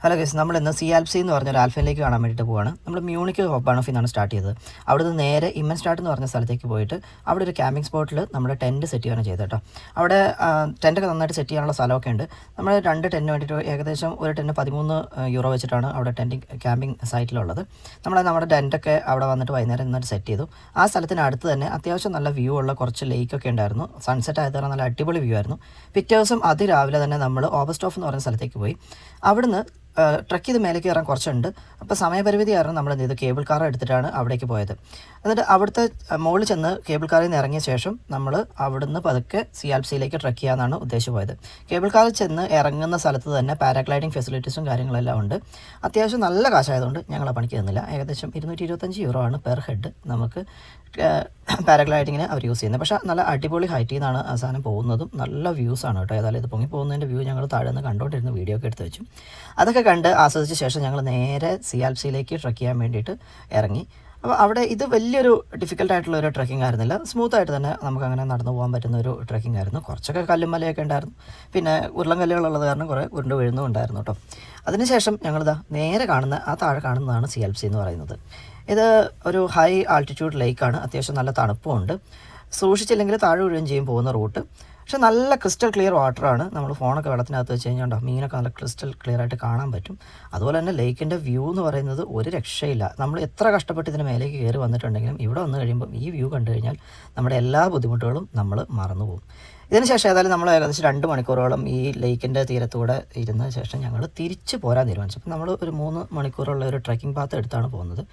Hello guys, നമ്മൾ ഇന്ന് C ആൽപ്സി എന്ന് പറഞ്ഞൊരു ആൽഫയിലേക്ക് കാണാൻ വേണ്ടിയിട്ട് പോവാണ്. നമ്മൾ മ്യൂണിക്ക് ഹോപ്പാണോഫിൽ നിന്നാണ് സ്റ്റാർട്ട് ചെയ്തത്. അവിടുന്ന് നേരെ ഇമ്മൻസ്റ്റാർട്ട് എന്ന് പറഞ്ഞ സ്ഥലത്തേക്ക് പോയിട്ട് അവിടെ ഒരു ക്യാമ്പിംഗ് സ്പോട്ടിൽ നമ്മുടെ ടെൻറ്റ് സെറ്റ് ചെയ്യുകയാണ് ചെയ്തത് കേട്ടോ. അവിടെ ടെൻറ്റൊക്കെ നന്നായിട്ട് സെറ്റ് ചെയ്യാനുള്ള സ്ഥലമൊക്കെ ഉണ്ട്. നമ്മൾ 2 ടെൻറ്റിന് വേണ്ടിയിട്ട് ഏകദേശം ഒരു ടെൻറ്റ് 13 യൂറോ വെച്ചിട്ടാണ് അവിടെ ക്യാമ്പിംഗ് സൈറ്റിലുള്ളത്. നമ്മുടെ ടെൻറ്റൊക്കെ അവിടെ വന്നിട്ട് വൈകുന്നേരം നിന്നിട്ട് സെറ്റ് ചെയ്തു. ആ സ്ഥലത്തിന് അടുത്ത് തന്നെ അത്യാവശ്യം നല്ല വ്യൂ ഉള്ള കുറച്ച് ലേക്കൊക്കെ ഉണ്ടായിരുന്നു. സൺസെറ്റ് ആയത് കാരണം നല്ല അടിപൊളി വ്യൂ ആയിരുന്നു. പിറ്റേ ദിവസം അതിരാവിലെ തന്നെ നമ്മൾ ഓബസ്റ്റോഫ് എന്ന് പറഞ്ഞ സ്ഥലത്തേക്ക് പോയി. അവിടുന്ന് ട്രക്ക് ചെയ്ത് മേലേക്ക് കയറാൻ കുറച്ചുണ്ട്. അപ്പോൾ സമയപരിമിതി കാരണം നമ്മൾ എന്ത് ചെയ്തു, കേബിൾ കാർ എടുത്തിട്ടാണ് അവിടേക്ക് പോയത്. എന്നിട്ട് അവിടുത്തെ മുകളിൽ ചെന്ന് കേബിൾ കാറിൽ നിന്ന് ഇറങ്ങിയ ശേഷം നമ്മൾ അവിടുന്ന് പതുക്കെ സി ആൽപ്സിയിലേക്ക് ട്രക്ക് ചെയ്യാനാണ് ഉദ്ദേശിച്ച് പോയത്. കേബിൾ കാറിൽ ചെന്ന് ഇറങ്ങുന്ന സ്ഥലത്ത് തന്നെ പാരാഗ്ലൈഡിങ് ഫെസിലിറ്റീസും കാര്യങ്ങളെല്ലാം ഉണ്ട്. അത്യാവശ്യം നല്ല കാശായതുകൊണ്ട് ഞങ്ങൾ ആ പണിക്ക് തന്നില്ല. ഏകദേശം 225 യൂറോ ആണ് പെർ ഹെഡ് നമുക്ക് പാരാഗ്ലൈഡിങ്ങിന് അവർ യൂസ് ചെയ്യുന്നത്. പക്ഷേ നല്ല അടിപൊളി ഹൈറ്റിൽ നിന്നാണ് ആ സാധനം പോകുന്നതും നല്ല വ്യൂസാണ് കേട്ടോ. ഏതായാലും ഇത് പൊങ്ങി പോകുന്നതിൻ്റെ വ്യൂ ഞങ്ങൾ താഴെ നിന്ന് കണ്ടുകൊണ്ടിരുന്ന വീഡിയോ ഒക്കെ എടുത്ത് വെച്ചു. അതൊക്കെ കണ്ട് ആസ്വദിച്ച ശേഷം ഞങ്ങൾ നേരെ സി ആൽപ്സിയിലേക്ക് ട്രക്ക് ചെയ്യാൻ വേണ്ടിയിട്ട് ഇറങ്ങി. അപ്പോൾ അവിടെ ഇത് വലിയൊരു ഡിഫിക്കൽട്ടായിട്ടുള്ള ഒരു ട്രക്കിംഗ് ആയിരുന്നില്ല. സ്മൂത്തായിട്ട് തന്നെ നമുക്കങ്ങനെ നടന്നു പോകാൻ പറ്റുന്ന ഒരു ട്രക്കിംഗ് ആയിരുന്നു. കുറച്ചൊക്കെ കല്ലും മലയൊക്കെ ഉണ്ടായിരുന്നു. പിന്നെ ഉരുളൻ കല്ലുകളുള്ളത് കാരണം കുറേ ഉരുണ്ട് വീഴുന്നും ഉണ്ടായിരുന്നു കേട്ടോ. അതിനുശേഷം ഞങ്ങളിതാ നേരെ കാണുന്ന ആ താഴെ കാണുന്നതാണ് സി ആൽപ്സി എന്ന് പറയുന്നത്. ഇത് ഒരു ഹൈ ആൾട്ടിറ്റ്യൂഡ് ലേക്കാണ്. അത്യാവശ്യം നല്ല തണുപ്പുമുണ്ട്. സൂക്ഷിച്ചില്ലെങ്കിൽ താഴെ വീഴുകയും ചെയ്യും പോകുന്ന റൂട്ട്. പക്ഷെ നല്ല ക്രിസ്റ്റൽ ക്ലിയർ വാട്ടറാണ്. നമ്മൾ ഫോണൊക്കെ വെള്ളത്തിനകത്ത് വെച്ച് കഴിഞ്ഞാൽ മീനൊക്കെ നല്ല ക്രിസ്റ്റൽ ക്ലിയർ ആയിട്ട് കാണാൻ പറ്റും. അതുപോലെ തന്നെ ലേക്കിൻ്റെ വ്യൂ എന്ന് പറയുന്നത് ഒരു രക്ഷയില്ല. നമ്മൾ എത്ര കഷ്ടപ്പെട്ട് ഇതിന് മേലേക്ക് കയറി വന്നിട്ടുണ്ടെങ്കിലും ഇവിടെ വന്നു കഴിയുമ്പോൾ ഈ വ്യൂ കണ്ടു കഴിഞ്ഞാൽ നമ്മുടെ എല്ലാ ബുദ്ധിമുട്ടുകളും നമ്മൾ മറന്നു പോകും. ഇതിനുശേഷം ഏതായാലും നമ്മൾ ഏകദേശം 2 മണിക്കൂറോളം ഈ ലേക്കിൻ്റെ തീരത്തൂടെ ഇരുന്ന ശേഷം ഞങ്ങൾ തിരിച്ച് പോരാൻ തീരുമാനിച്ചു. അപ്പോൾ നമ്മൾ ഒരു 3 മണിക്കൂറുള്ള ഒരു ട്രക്കിംഗ് പാത്ത് എടുത്താണ് പോകുന്നത്.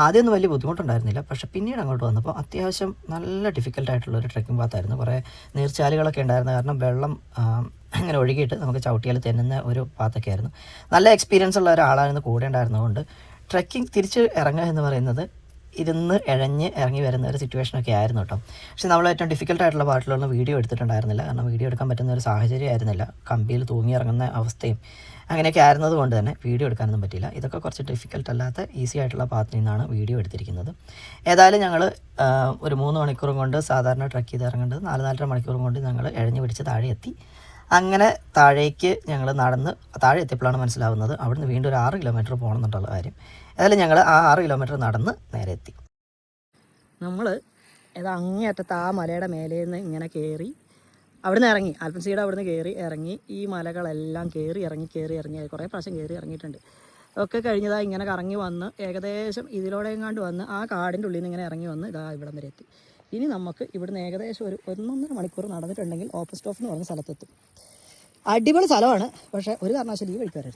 ആദ്യമൊന്നും വലിയ ബുദ്ധിമുട്ടുണ്ടായിരുന്നില്ല. പക്ഷേ പിന്നീട് അങ്ങോട്ട് വന്നപ്പോൾ അത്യാവശ്യം നല്ല ഡിഫിക്കൽട്ടായിട്ടുള്ളൊരു ട്രക്കിംഗ് പാത്തായിരുന്നു. കുറേ നീർച്ചാലുകളൊക്കെ ഉണ്ടായിരുന്ന കാരണം വെള്ളം ഇങ്ങനെ ഒഴുകിയിട്ട് നമുക്ക് ചവിട്ടിയാൽ തെന്നുന്ന ഒരു പാത്തൊക്കെ ആയിരുന്നു. നല്ല എക്സ്പീരിയൻസ് ഉള്ള ഒരാളായിരുന്നു കൂടെ ഉണ്ടായിരുന്നതുകൊണ്ട് ട്രക്കിംഗ് തിരിച്ച് ഇറങ്ങുക എന്ന് പറയുന്നത് ഇരുന്ന് ഇഴഞ്ഞ് ഇറങ്ങി വരുന്ന ഒരു സിറ്റുവേഷനൊക്കെ ആയിരുന്നു കേട്ടോ. പക്ഷേ നമ്മൾ ഏറ്റവും ഡിഫിക്കൽട്ടായിട്ടുള്ള പാർട്ടിലൊന്നും വീഡിയോ എടുത്തിട്ടുണ്ടായിരുന്നില്ല. കാരണം വീഡിയോ എടുക്കാൻ പറ്റുന്ന ഒരു സാഹചര്യം ആയിരുന്നില്ല. കമ്പിയിൽ തൂങ്ങി ഇറങ്ങുന്ന അവസ്ഥയും അങ്ങനെയൊക്കെ ആയിരുന്നത് കൊണ്ട് തന്നെ വീഡിയോ എടുക്കാനൊന്നും പറ്റില്ല. ഇതൊക്കെ കുറച്ച് ഡിഫിക്കൽട്ട് അല്ലാത്ത ഈസി ആയിട്ടുള്ള പാത്തിൽ നിന്നാണ് വീഡിയോ എടുത്തിരിക്കുന്നത്. ഏതായാലും ഞങ്ങൾ ഒരു 3 മണിക്കൂറും കൊണ്ട് സാധാരണ ട്രക്ക് ചെയ്ത് ഇറങ്ങേണ്ടത് 4-4.5 മണിക്കൂറും കൊണ്ട് ഞങ്ങൾ ഇഴഞ്ഞ് പിടിച്ച് താഴെ എത്തി. അങ്ങനെ താഴേക്ക് ഞങ്ങൾ നടന്ന് താഴെ എത്തിയപ്പോഴാണ് മനസ്സിലാവുന്നത് അവിടുന്ന് വീണ്ടും ഒരു 6 കിലോമീറ്റർ പോകണം എന്നുള്ള കാര്യം. ഏതായാലും ഞങ്ങൾ ആ 6 കിലോമീറ്റർ നടന്ന് നേരെ എത്തി. നമ്മൾ അങ്ങേയറ്റത്ത് ആ മലയുടെ മേലെ നിന്ന് ഇങ്ങനെ കയറി അവിടുന്ന് ഇറങ്ങി, ആൽപ്പൻസിയുടെ അവിടുന്ന് കയറി ഇറങ്ങി ഈ മലകളെല്ലാം കയറി ഇറങ്ങി കുറേ പ്രാവശ്യം കയറി ഇറങ്ങിയിട്ടുണ്ട്. ഒക്കെ കഴിഞ്ഞതാ ഇങ്ങനെ കറങ്ങി വന്ന് ഏകദേശം ഇതിലൂടെ എങ്ങാണ്ട് വന്ന് ആ കാടിൻ്റെ ഉള്ളിൽ നിന്ന് ഇങ്ങനെ ഇറങ്ങി വന്ന് ഇതാ ഇവിടം വരെ എത്തി. ഇനി നമുക്ക് ഇവിടുന്ന് ഏകദേശം ഒരു 1.5 മണിക്കൂർ നടന്നിട്ടുണ്ടെങ്കിൽ ഓപ്പൺ സ്റ്റോഫ് എന്ന് പറഞ്ഞ സ്ഥലത്തെത്തും. അടിപൊളി സ്ഥലമാണ്. പക്ഷേ ഒരു കാരണവശാലും ഈ വഴിക്ക് വരരുത്.